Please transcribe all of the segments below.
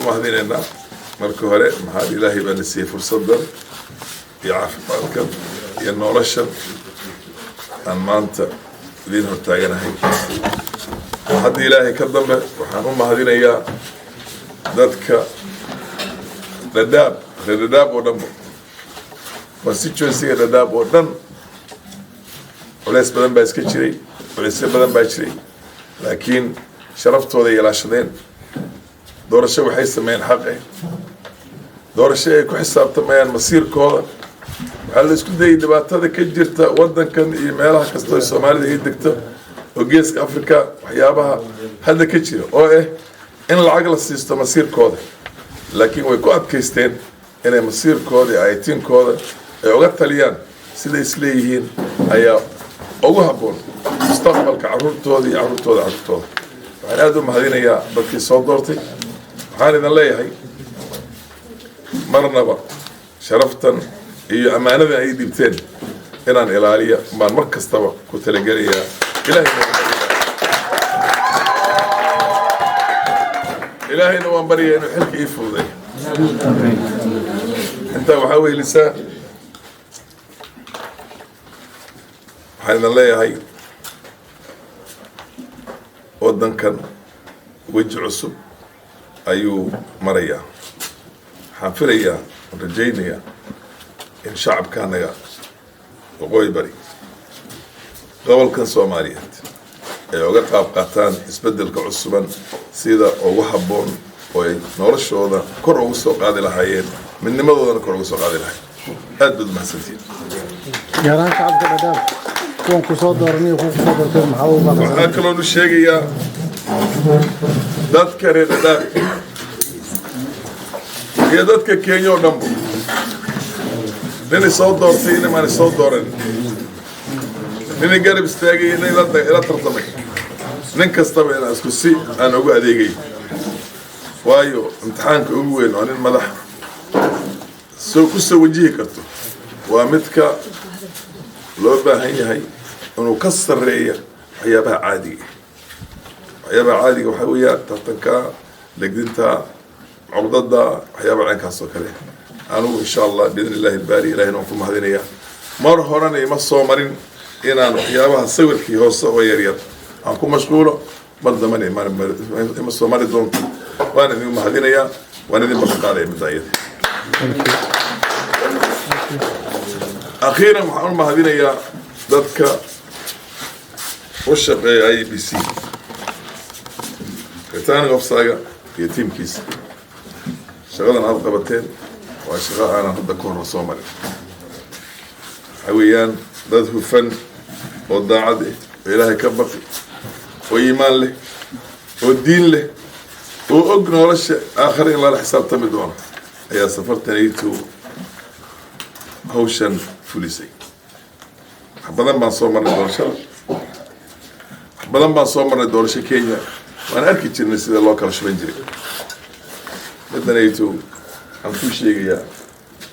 mahadinayna marka hore maxaa ilaahay baa nasiiyay fursadan iyo caafimaadkan iyo noloshan aan maanta idin hortaaganahay. haddii ilaahay ka dambe waxaan u mahadinayaa dadka Dadaab oo dhan constituency Dadaab oo dhan culays badan baa iska jiray, culaysyo badan baa jiray, laakiin sharaftooda ilaashadeen. doorasho waxay sameeyeen xaqe, doorasho ay ku xisaabtamayaan masiirkooda. waxaa la isku dayay dhibaatada ka jirta wadankan iyo meelaha kasta oo Soomaalida ay degto oo geeska Afrika waxyaabaha hadda ka jira oo in lacag la siisto masiirkooda, laakiin way ku adkaysteen inay masiirkooda iyo aytiinkooda ay uga taliyaan siday isleeyihiin ayaa ugu habboon mustaqbalka carruurtooda iyo carruurtooda. waxaan aad u mahadinayaa dadkii soo doortay. waxaan idin leeyahay marnaba sharaftan iyo ammaanada ay dhibteen inaan ilaaliya baan mar kastaba ku talagelayaa. ilaahayna waan baryaa inuu xilka ii fududay. intaa waxaa weylisaa waxaan idin leeyahay wadankan weji cusub ayuu marayaa. waxaan filayaa oo rajaynayaa in shacabkaanaga waqooyi bari gobolkan Soomaaliyeed ay uga qaab qaataan isbedelka cusuban sida ugu habboon oo ay noloshooda kor ugu soo qaadi lahaayeen, midnimadoodana kor ugu soo qaadi lahaayeen. aad baad mahadsantihiin. yaraan shacabka Dadaab kuwan ku soo dooranay kuwan ku soo doortay maxaa u baahan? waxaan kaloo u sheegayaa dadka reer Dadaab iyo dadka Kenya oo dhanba inay soo doortay inay soo dooran, inay garab istaagay, inay la tartamay, nin kastaba inaan isku si aan ugu adeegay. waayo imtixaanka ugu weyn oo nin madax ku soo wajihi karto waa midka loo baahan yahay inuu ka sarreeya waxyaabaha caadiga. waxaa weeyaan tartanka, legdinta, cugdada, waxyaabaha caynkaas oo kale. anugu insha allah biidni illaahi albaari ilaahina waan ku mahadinayaa. mar horena ima soo marin inaan waxyaabaha sawirkii hoose oo yaryar aan ku mashquulo, mar dambana ima soo mari doonto. waan idin mahadinayaa, waan idin ballanqaadaya midaayada. akhiiran waxaan u mahadinayaa dadka u shaqeeya IEBC, returning officer-ga iyo tiimkiisa. shaqadan aad qabateen waa shaqo aanan hadda ka hor soo marin. waxaa weeyaan dad hufan oo daacad oo ilaahay ka baqi oo iimaan leh oo diin leh oo og nolosha aakhira in lala xisaabtami doono ayaa safartanaytu hawshan fulisay. wax badan baan soo marnay doorashada, wax badan baan soo marnay doorasho Kenya. waan arki jirnay sida loo kala shuban jiray. middanaytu aan ku sheegayaa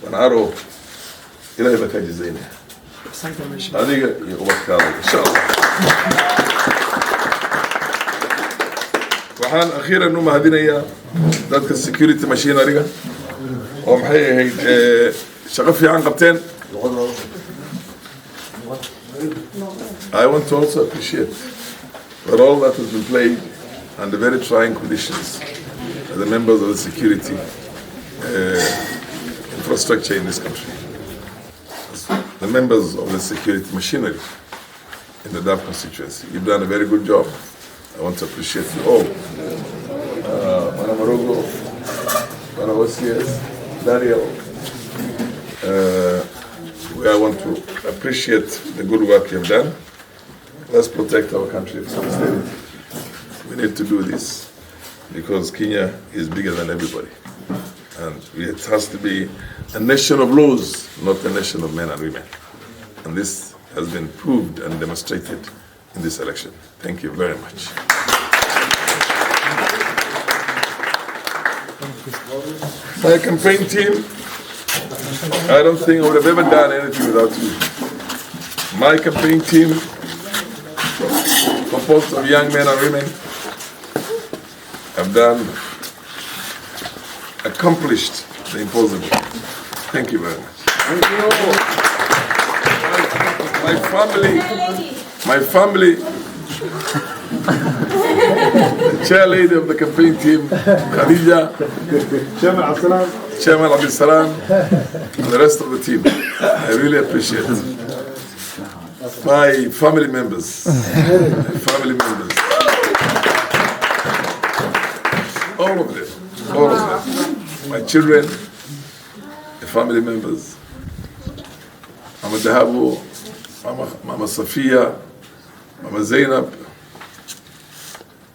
wanaaro ilaahay baa kaa jazaynaya adiga iyo ubadkaada insha allah. waxaan akhiiran u mahadinayaa dadka security machinery-ga oo maxay ahayd shaqo fiican qabteen. I want to also appreciate the role that has been played under very trying conditions by the members of the security infrastructure in this country. The members of the security machinery in the Dadaab constituency, you've done a very good job. I want to appreciate you all. Mana Marogo, Mana OCS, Daniel. I want to appreciate the good work you've done. Let's protect our country from stability. We need to do this because Kenya is bigger than everybody. And it has to be a nation of laws, not a nation of men and women. And this has been proved and demonstrated in this election. Thank you very much. My campaign team, I don't think I would have ever done anything without you. My campaign team, composed of young men and women, have done accomplished the impossible. Thank you very much. My family, the chair lady of the campaign team, Khadija, Chairman Abdul Salam, and the rest of the team. I really appreciate it. My family members, all of them, my children, the family members, Mama Dahabu, Mama Safia, Mama Zainab,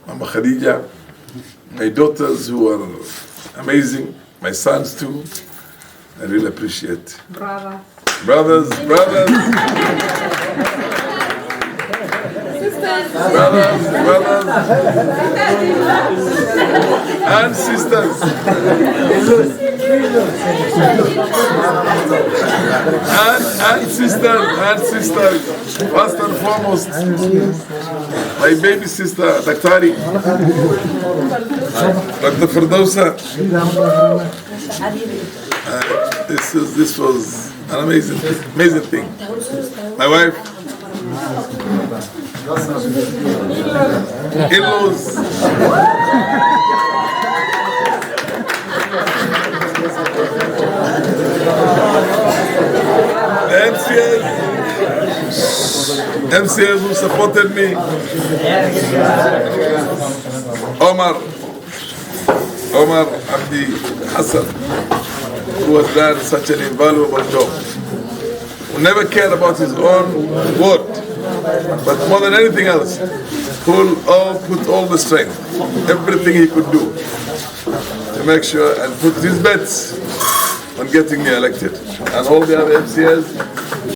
Mama Khadija, my daughters who are amazing, my sons too. I really appreciate. Brothers. Brothers. And sisters. And sisters. First and foremost, my baby sister, Daktari, Dr. Firdausa. This was an amazing thing. My wife, in-laws, the MCAs who supported me, Omar Abdi Hassan, who has done such an invaluable job, who never cared about his own word, but more than anything else, who put all the strength, everything he could do to make sure and put his bets on getting me elected. And all the other MCAs